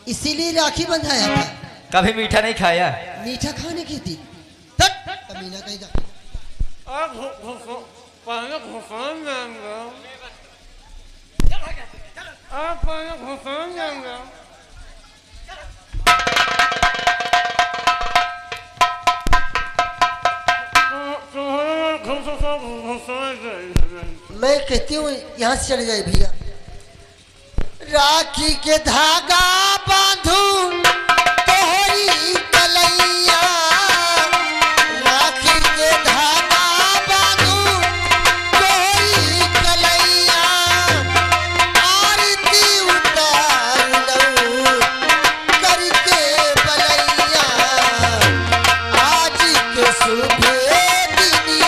इसीलिए राखी बंधाया था। कभी मीठा नहीं खाया? मीठा खाने की थी कमीना कहीं जा। मैं कहती हूँ यहाँ से चले जाए भैया। राखी के धागा बांधू तोहरी कलैया, राखी के धागा बांधू तोहरी कलैया, आरती उतार लूं करके बलैया, आज के सुबह दीदी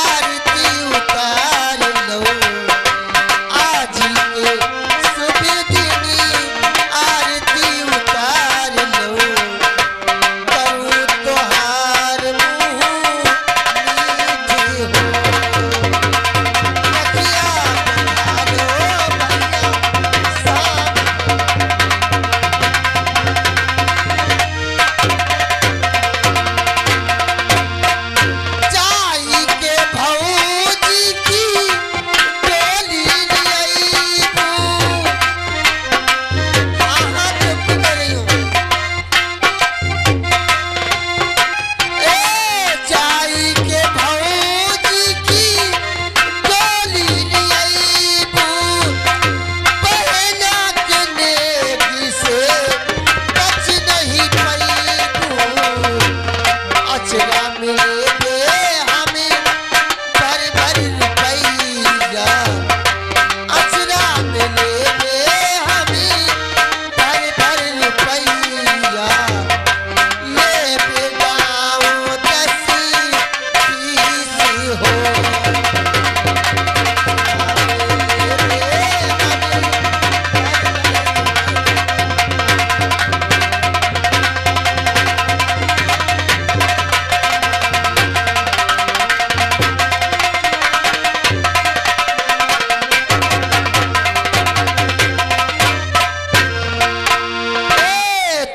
आरती उतार लूं, आज के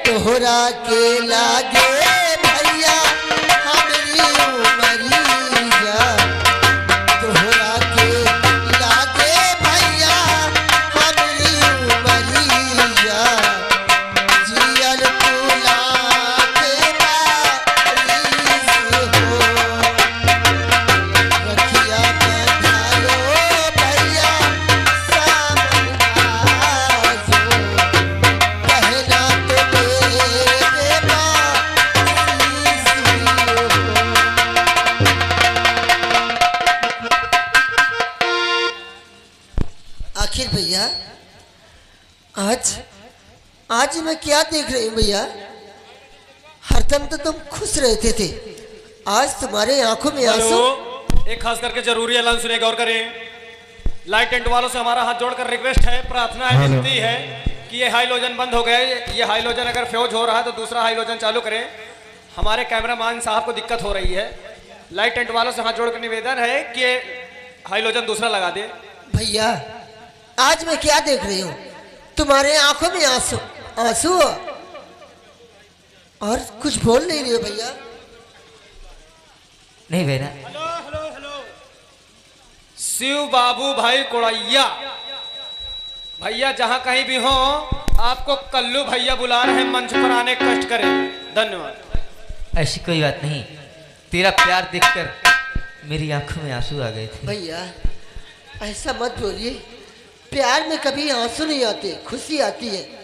तोहरा के लागे भैया हमरी उमरिया, तोहरा के लागे भैया हमरी उमरिया, जियल तुला मैं क्या देख रही हूँ भैया? हरदम तो तुम खुश रहते थे, आज तुम्हारे आंखों में आंसू। एक खास करके जरूरी ऐलान सुनिए, गौर करें। लाइट टेंट वालों से हमारा हाथ जोड़कर रिक्वेस्ट है, प्रार्थना है, विनती है कि ये हाइलोजन बंद हो गए। ये हाइलोजन अगर फ्यूज हो रहा है तो दूसरा हाइलोजन चालू करें। हमारे कैमरामैन साहब को दिक्कत हो रही है। लाइट टेंट वालों से हाथ जोड़कर निवेदन है कि ये हाइलोजन दूसरा लगा दे। भैया आज मैं क्या देख रही हूँ? तुम्हारे आंखों में आंसू आंसू और कुछ बोल नहीं रही हो भैया। नहीं बहना। हेलो हेलो हेलो, शिव बाबू भाई कोड़ैया भैया जहां कहीं भी हो, आपको कल्लू भैया बुला रहे हैं, मंच पर आने कष्ट करें। धन्यवाद। ऐसी कोई बात नहीं, तेरा प्यार देखकर मेरी आंखों में आंसू आ गए थे। भैया ऐसा मत बोलिए, प्यार में कभी आंसू नहीं आते, खुशी आती है।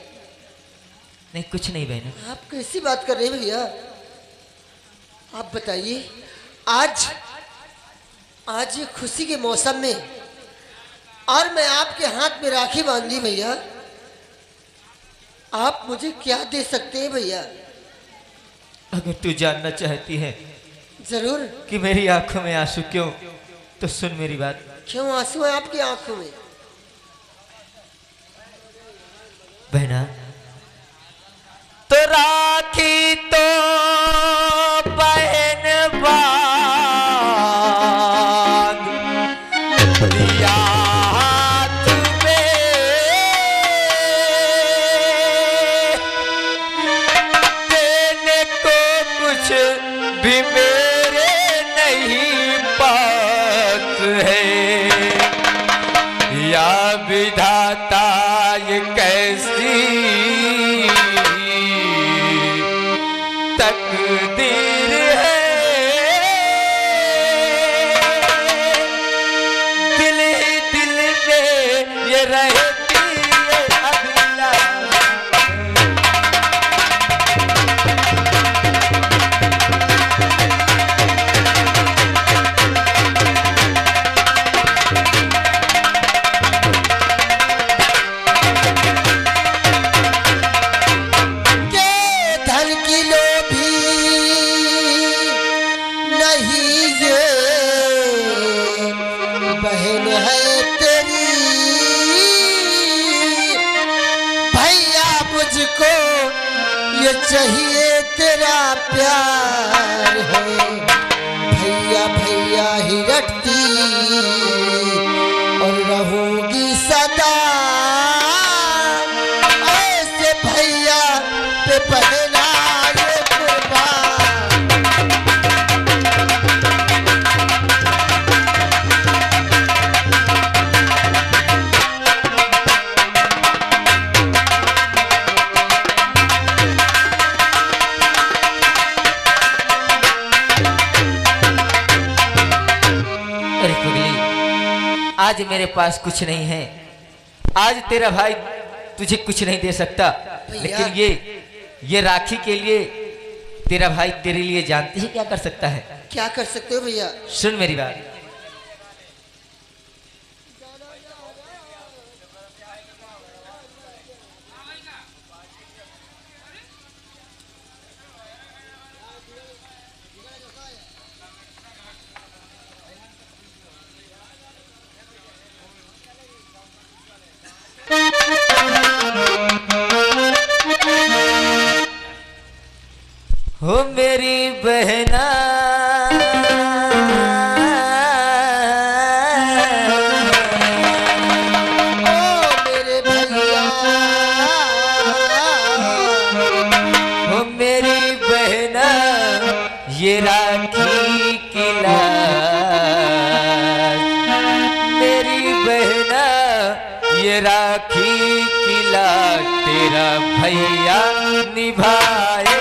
नहीं कुछ नहीं बहना। आप कैसी बात कर रहे हैं भैया? आप बताइए, आज ये खुशी के मौसम में और मैं आपके हाथ में राखी बांधी भैया, आप मुझे क्या दे सकते हैं भैया? अगर तू जानना चाहती है जरूर। कि मेरी आंखों में आंसू क्यों, तो सुन मेरी बात। क्यों आंसू है आपकी आंखों में? बहना तो राखी तो बहन बांध दिया हाथ में, देने को कुछ भी मेरे नहीं पास है। या विधाता ये कैसी तकदीर है, दिल ही दिल में ये रहती है अभिलाषा। बहन है तेरी भैया, मुझको ये चाहिए तेरा प्यार है। भैया भैया ही रटती और रहूंगी सदा, ऐसे भैया पे बहना ये कुर्बान। आज मेरे पास कुछ नहीं है, आज तेरा भाई तुझे कुछ नहीं दे सकता, लेकिन ये राखी के लिए तेरा भाई तेरे लिए जानती है क्या कर सकता है? क्या कर सकते हो भैया? सुन मेरी बात। हो मेरी बहना ओ मेरे भैया, हो मेरी बहना ये राखी की लाज, मेरी बहना ये राखी की लाज तेरा भैया निभाएगा।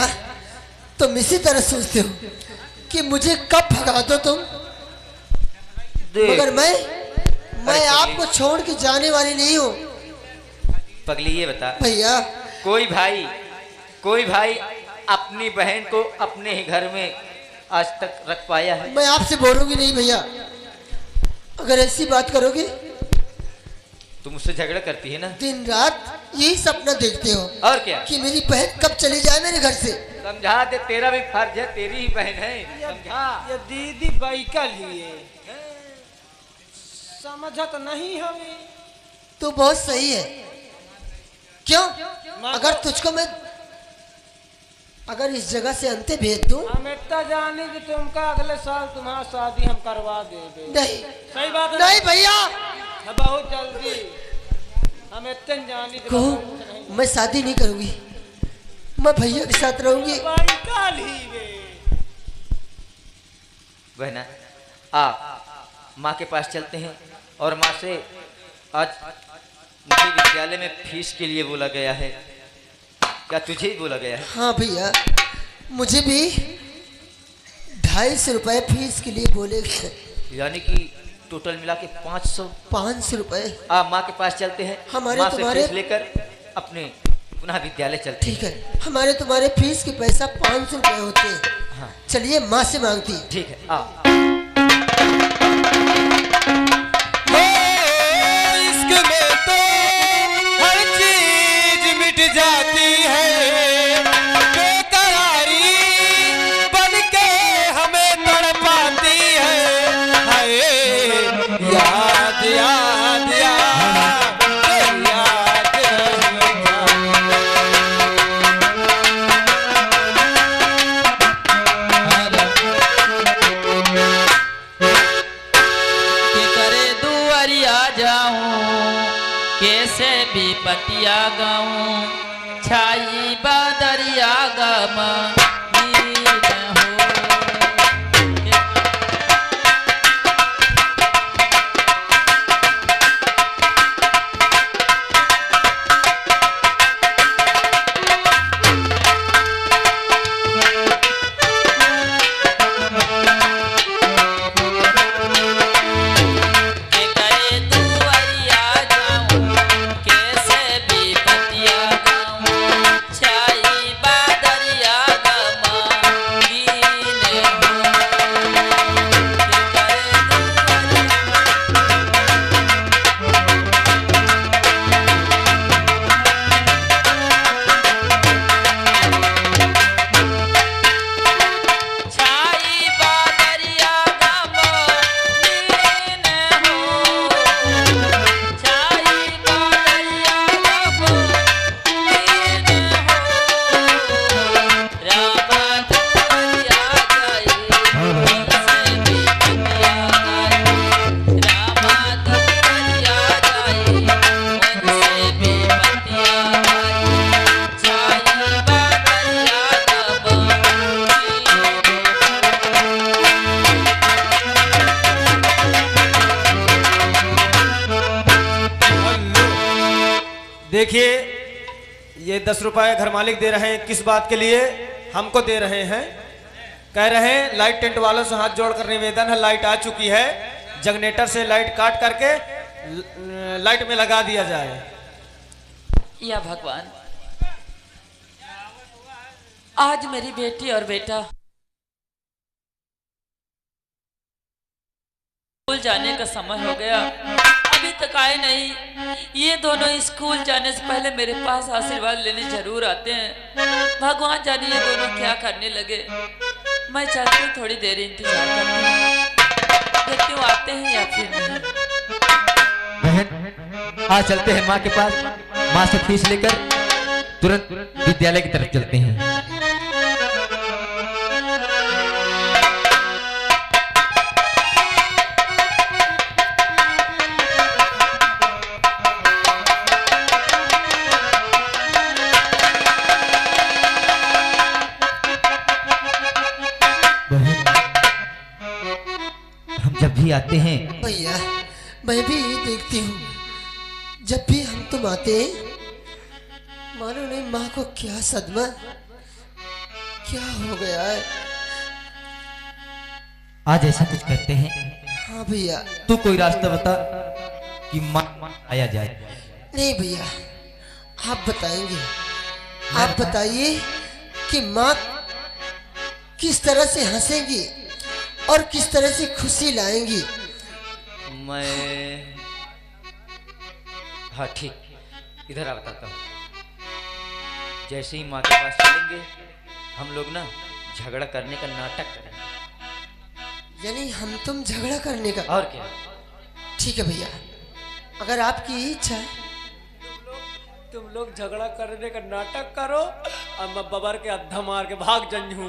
भैया तुम इसी तरह सोचते हो कि मुझे कब भगा दो तुम, मगर मैं आपको छोड़ के जाने वाली नहीं हूँ। पगली ये बता भैया, कोई भाई अपनी बहन को अपने ही घर में आज तक रख पाया है? मैं आपसे बोलूंगी नहीं भैया, अगर ऐसी बात करोगे। तुम मुझसे झगड़ा करती है ना? दिन रात यही सपना देखते हो और क्या कि मेरी बहन कब चली जाए मेरे घर से। समझा दे, तेरा भी फर्ज है, तेरी ही बहन है, समझा। ये दीदी बाइका लिए समझत नहीं हमें तो बहुत सही है। क्यों? अगर तुझको मैं अगर इस जगह से अंते भेज दूं, हम इतना जाने कि तुमका अगले साल तुम्हारा शादी हम करवा देंगे। नहीं सही बात है नहीं भैया, बहुत जल्दी हम इतने जाने कि कहो मैं शादी नहीं करूंगी, मैं भैया के साथ रहूंगी। बहना आ माँ के पास चलते हैं और माँ से आज मुझे विद्यालय में फीस के लिए बोला गया है। क्या तुझे ही बोला गया है? हाँ भैया, मुझे भी 250 रुपए फीस के लिए बोले गए, यानी कि टोटल मिला के 500 रुपए। माँ के पास चलते हैं, हमारे माँ से तुम्हारे फीस लेकर अपने पुनः विद्यालय चलते ठीक है, हमारे तुम्हारे फीस के पैसा 500 रुपए होते हैं। हाँ चलिए माँ से मांगती है। ठीक है, आ इश्क में तो हर चीज मिट जाती है, बेकरारी बन के हमें तड़पाती है। हाय याद याद याद कैसे भी पतिया गाऊं, छाई बादरिया गम देखिए, ये 10 रुपए घर मालिक दे रहे हैं। किस बात के लिए हमको दे रहे हैं? कह रहे हैं लाइट टेंट वालों से हाथ जोड़कर निवेदन है, लाइट आ चुकी है, जनरेटर से लाइट काट करके लाइट में लगा दिया जाए। या भगवान, आज मेरी बेटी और बेटा स्कूल जाने का समय हो गया, अभी तक आए नहीं। ये दोनों स्कूल जाने से पहले मेरे पास आशीर्वाद लेने जरूर आते हैं। भगवान जाने ये दोनों क्या करने लगे। मैं चाहती हूँ थोड़ी देर इंतजार करती हूँ, देखती हूँ आते हैं या फिर नहीं। बहन आज चलते हैं माँ के पास, माँ से फीस लेकर तुरंत विद्यालय की तरफ चलते हैं। जब भी आते हैं भैया, मैं भी यही देखती हूँ, जब भी हम तुम आते हैं, मानो नहीं माँ को क्या सदमा, क्या हो गया है? आज ऐसा कुछ करते हैं, हाँ भैया। तू कोई रास्ता बता कि माँ आया जाए। नहीं भैया, आप बताएंगे। आप बताइए कि माँ किस तरह से हंसेंगी और किस तरह से खुशी लाएंगी। मैं हाँ ठीक, इधर आ बताता हूँ। जैसे ही माँ के पास चलेंगे हम लोग ना झगड़ा करने का नाटक करेंगे। यानी हम तुम झगड़ा करने का? और क्या। ठीक है भैया, अगर आपकी इच्छा है। तुम लोग झगड़ा करने का नाटक करो और मैं बबर के अद्धा मार के भाग जंजू।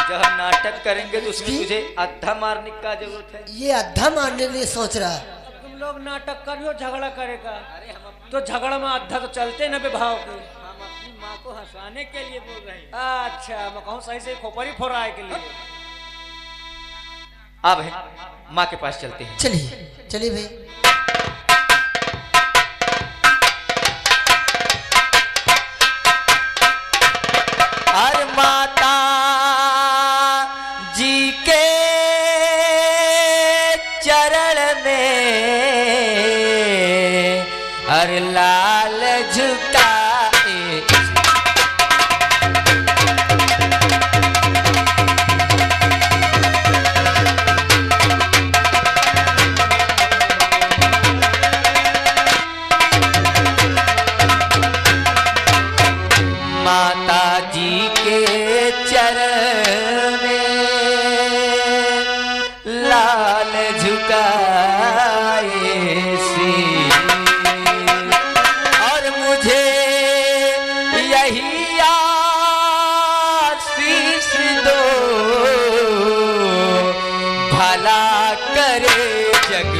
जब हम नाटक करेंगे तो उसमें तुझे अद्धा मारने का जरूरत है। ये अद्धा मारने के लिए सोच रहा है। तुम लोग नाटक करियो झगड़ा करेगा तो झगड़ा में अद्धा तो चलते न भाव के। हम अपनी माँ को हंसाने के लिए बोल रहे हैं। अच्छा, मैं कहूँ सही से खोपड़ी फोड़ाए के लिए। अब है माँ के पास चलते हैं। चलिए चलिए भाई। अरे माता जी के चरण में अरे लाल झुकाए। माता जी के चरण में लाल झुकाए सी, और मुझे यही आशीष दो भला करे जग।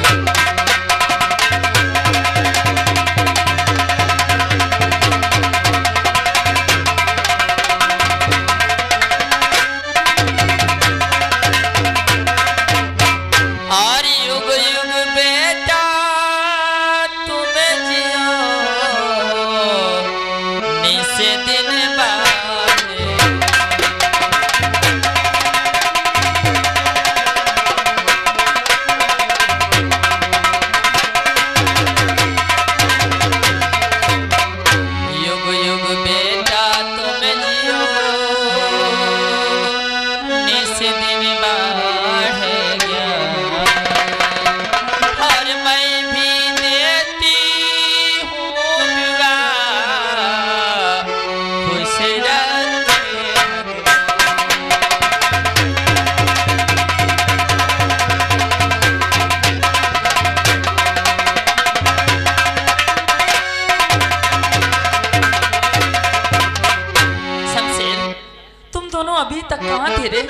अभी तक कहाँ थे रे?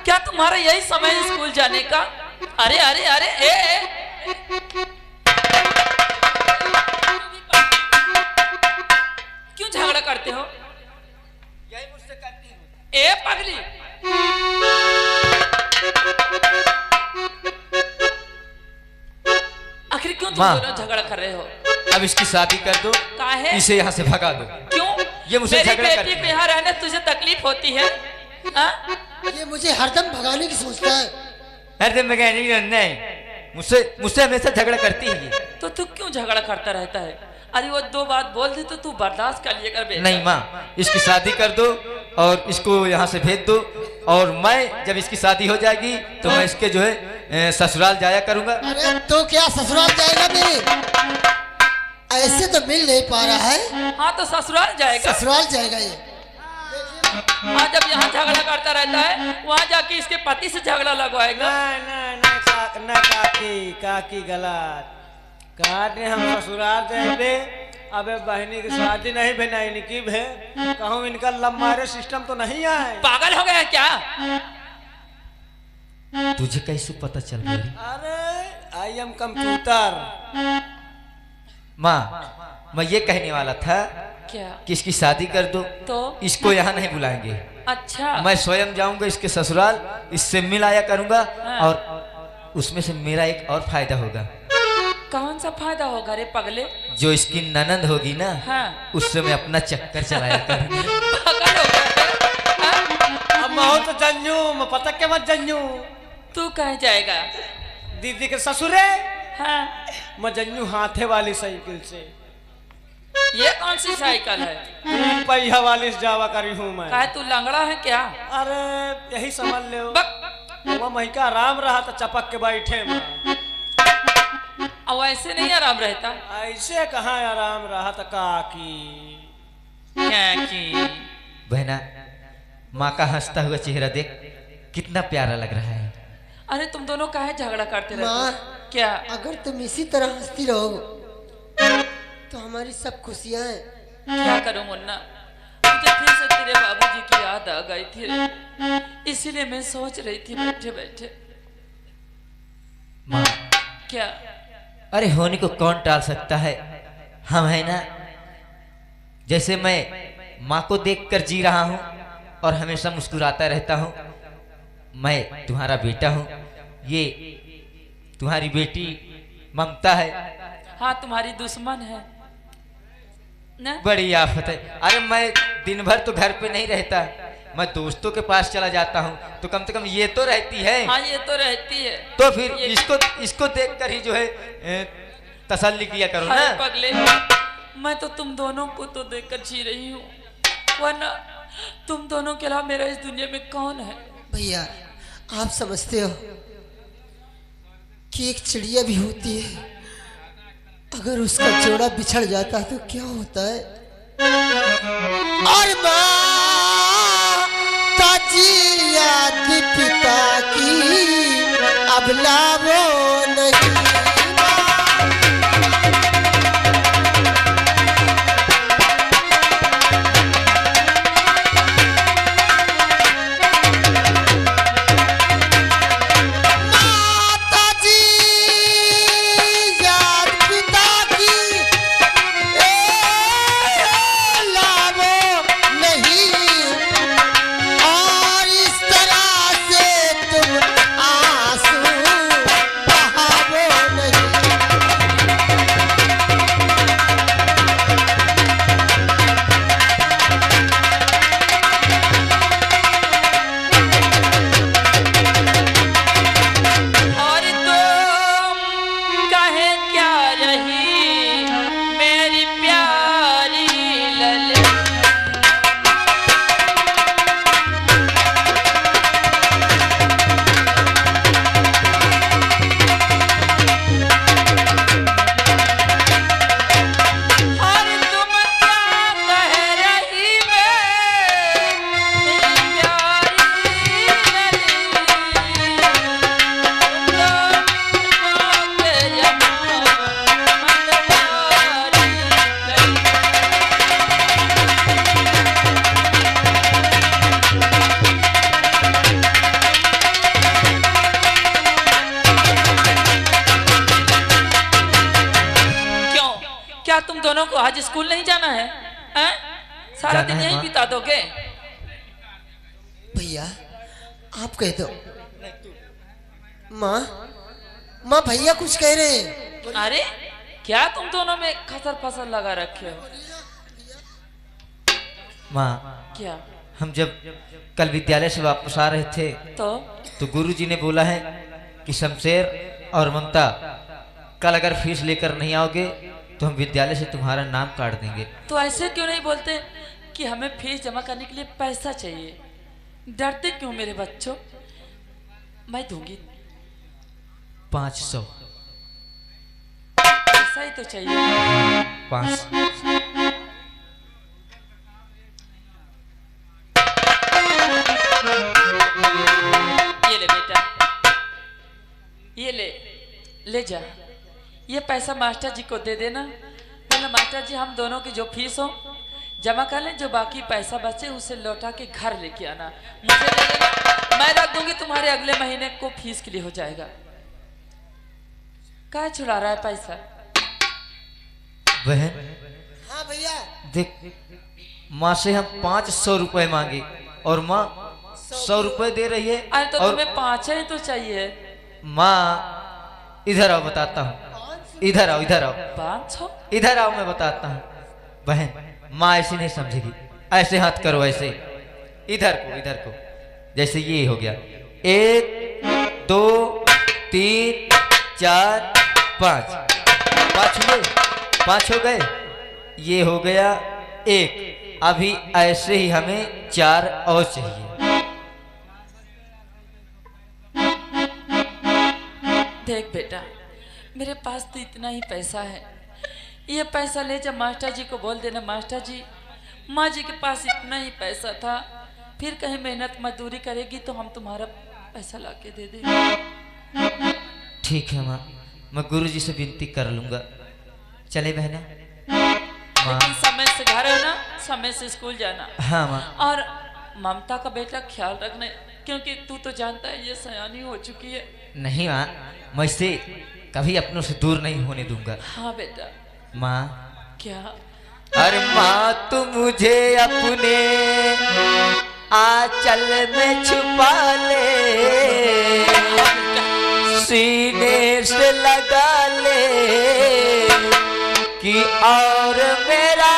क्या तुम्हारा यही समय स्कूल जाने का? अरे अरे अरे ए! क्यों झगड़ा करते हो? यही मुझसे करती हूँ। ए पगली, आखिर क्यों तुम दोनों झगड़ा कर रहे हो? अब इसकी शादी कर दो, काहे? इसे यहाँ से भगा दो। क्यों? ये मुझसे मेरी झगड़ा बेटी को यहाँ रहने तुझे तकलीफ होती है? ये मुझे हरदम भगाने की सोचता है। हरदम भगाने की नहीं, मुझसे हमेशा झगड़ा करती है ये। तो तू क्यों झगड़ा करता रहता है? अरे वो दो बात बोल दी तो तू बर्दाश्त कर लिया कर बेटा। नहीं माँ, इसकी शादी कर दो और इसको यहाँ से भेज दो, और मैं जब इसकी शादी हो जाएगी तो मैं इसके जो है ससुराल जाया करूँगा। अरे तो क्या ससुराल जाएगा मेरे? ऐसे तो मिल नहीं पा रहा है। हाँ तो ससुराल जाएगा। ससुराल जाएगा ये। हाँ, जब यहाँ झगड़ा करता रहता है वहाँ जाके इसके पति से झगड़ा लगवाएगा। ना काकी काकी गलत काट ने हम ससुराल जाएंगे। अबे बहनी की शादी नहीं भे नहीं इनकी भे कहूँ इनका लम्बारे सिस्टम तो नहीं है। पागल हो गया क्या? तुझे कैसे पता चल रहा है? अरे आई एम कंप्यूटर। माँ, मैं ये कहने वाला था क्या? कि इसकी शादी कर दो तो इसको यहाँ नहीं बुलाएंगे। अच्छा, मैं स्वयं जाऊंगा इसके ससुराल, इससे मिल आया करूंगा। हाँ। और उसमें से मेरा एक और फायदा होगा। कौन सा फायदा होगा रे पगले? जो इसकी ननंद होगी ना, हाँ। उससे मैं अपना चक्कर चलाया कर। पागल हो गया? हाँ? अब मैं हूं तो जन्नू, मैं पता के मत जन्नू। तू कहाँ जाएगा? दीदी के ससुरे। हाँ। मैं जन्नू हाथे वाली साइकिल से। ये कौन सी साइकिल है? 3 पहिया वाली से जावा करी हूँ मैं। कहे तू लंगड़ा है क्या? अरे यही समझ लो। बक। वो महिका आराम रहा तो चपक के बैठे में। अब ऐसे नहीं आराम रहता। ऐसे कहाँ आराम रहा तो काकी। क्या की? बहना, माँ का हंसता हुआ चेहरा देख, कितना प्यारा लग रहा है। अरे तुम दोनों काहे झगड़ा करते रहते माँ, हो? क्या? अगर तुम इसी तरह हंसती रहो तो हमारी सब खुशियां हैं। क्या करूं मुन्ना, मुझे फिर से तेरे बाबूजी की याद आ गई थी, इसीलिए मैं सोच रही थी बैठे बैठे। माँ, क्या? अरे होने को कौन टाल सकता है, हम है ना। जैसे मैं माँ को देखकर जी रहा हूँ और हमेशा मुस्कुराता रहता हूँ। मैं तुम्हारा बेटा हूँ, ये तुम्हारी बेटी ममता है। हाँ, तुम्हारी दुश्मन है ना? बड़ी आफत है। अरे मैं दिन भर तो घर पे नहीं रहता, मैं दोस्तों के पास चला जाता हूँ, तो कम से कम ये तो रहती है। हाँ, ये तो रहती है। तो फिर ये इसको देखकर ही जो है तसल्ली किया करो ना। अरे पगले, मैं तो तुम दोनों को तो देखकर जी रही हूँ, वरना तुम दोनों के अलावा मेरा इस दुनिया में कौन है? भैया, आप समझते हो कि एक चिड़िया भी होती है, अगर उसका जोड़ा बिछड़ जाता है तो क्या होता है। और माता जी याद पिता की अब लावो नहीं। तुम दोनों को आज स्कूल नहीं जाना है? सारा दिन यहीं बिता दोगे? भैया, आप कह दो। माँ, माँ भैया कुछ कह रहे हैं। अरे क्या तुम दोनों में खसर फसर लगा रखे हो? माँ, क्या? हम जब कल विद्यालय से वापस आ रहे थे तो गुरुजी ने बोला है कि शमशेर और ममता, कल अगर फीस लेकर नहीं आओगे तो हम विद्यालय से तुम्हारा नाम काट देंगे। तो ऐसे क्यों नहीं बोलते कि हमें फीस जमा करने के लिए पैसा चाहिए? डरते क्यों मेरे बच्चों? मैं दूंगी 500। पैसा ही तो चाहिए। 500। ये ले बेटा, ये ले जा। ये पैसा मास्टर जी को दे देना। बोला मास्टर जी, हम दोनों की जो फीस हो जमा कर लें, जो बाकी पैसा बचे उसे लौटा के घर लेके आना। मुझे दे देना, मैं रख दूंगी, तुम्हारे अगले महीने को फीस के लिए हो जाएगा। क्या छुड़ा रहा है पैसा? बहन, हाँ भैया, देख, माँ से हम 500 रुपए मांगे और माँ 100 रुपए दे रही है। अरे तो तुम्हें 5 ही तो चाहिए। माँ इधर आओ, बताता हूँ। 500 इधर आओ, इधर आओ, 500? इधर आओ, मैं बताता हूँ। बहन, माँ ऐसे नहीं समझेगी, ऐसे हाथ करो, ऐसे इधर को, जैसे ये हो गया 1 2 3 4 5 5 हो गए, ये हो गया 1। अभी ऐसे ही हमें 4 और चाहिए। देख बेटा, मेरे पास तो इतना ही पैसा है, ये पैसा ले जा मास्टर जी को बोल देना, मास्टर जी माँ जी के पास इतना ही पैसा था, फिर कहीं मेहनत मजदूरी करेगी तो हम तुम्हारा पैसा ला के दे देंगे। ठीक है माँ, मैं गुरुजी से विनती कर लूंगा। चले बहना। लेकिन समय से घर आना, समय से स्कूल जाना। हाँ माँ। और ममता का बेटा ख्याल रखना, क्योंकि तू तो जानता है ये सयानी हो चुकी है। नहीं माँ, मैं इसे कभी अपनों से दूर नहीं होने दूंगा। हाँ बेटा। माँ। क्या? अरे माँ, तू मुझे अपने आंचल में छुपा ले, सीने से लगा ले कि और मेरा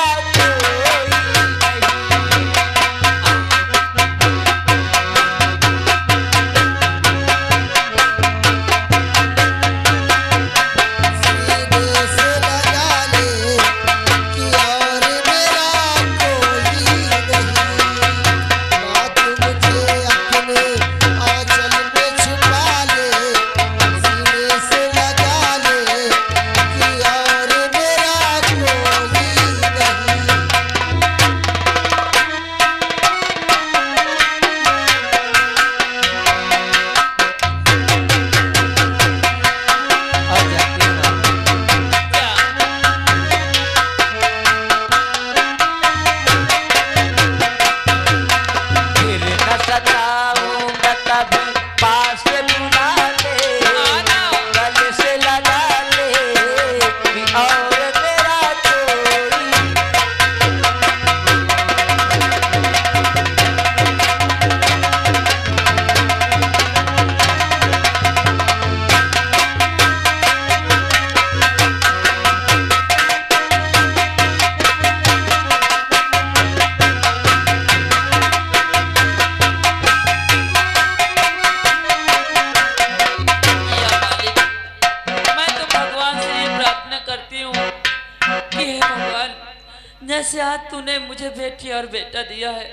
जैसे आज तूने मुझे बेटी और बेटा दिया है,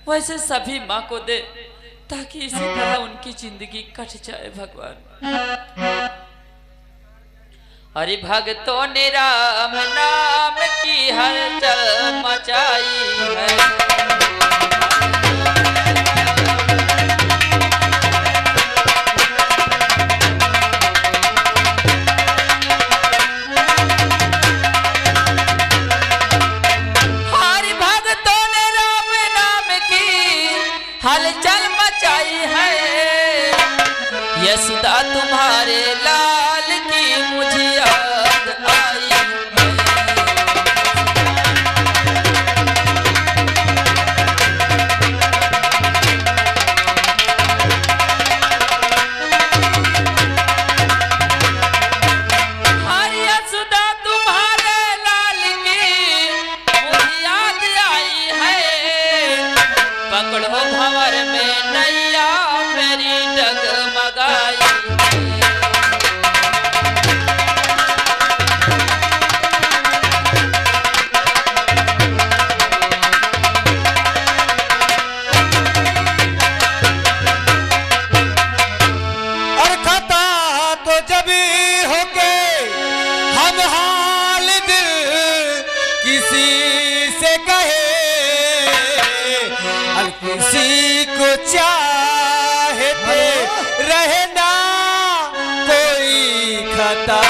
वैसे सभी माँ को दे, ताकि इसी तरह उनकी जिंदगी कट जाए भगवान। हरि भक्तों ने राम नाम की हलचल मचाई है। हलचल मचाई है, यशोदा तुम्हारे लाल की मुझे याद आई है। हर यशोदा तुम्हारे लाल की मुझे याद आई है। पकड़ो भंवर में नैया मेरी डगमगाई। और खाता तो जब होके हम हाल दिल किसी से कहे, और किसी को चाहते रहना कोई खता,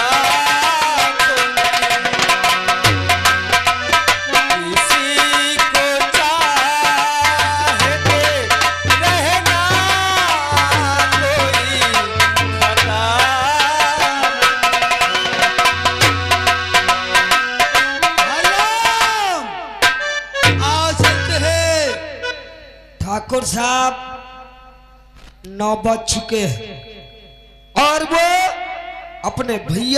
किसी को चाहते रहना कोई खता। आओ चलते हैं। ठाकुर साहब 9 बज चुके हैं और वो अपने भैया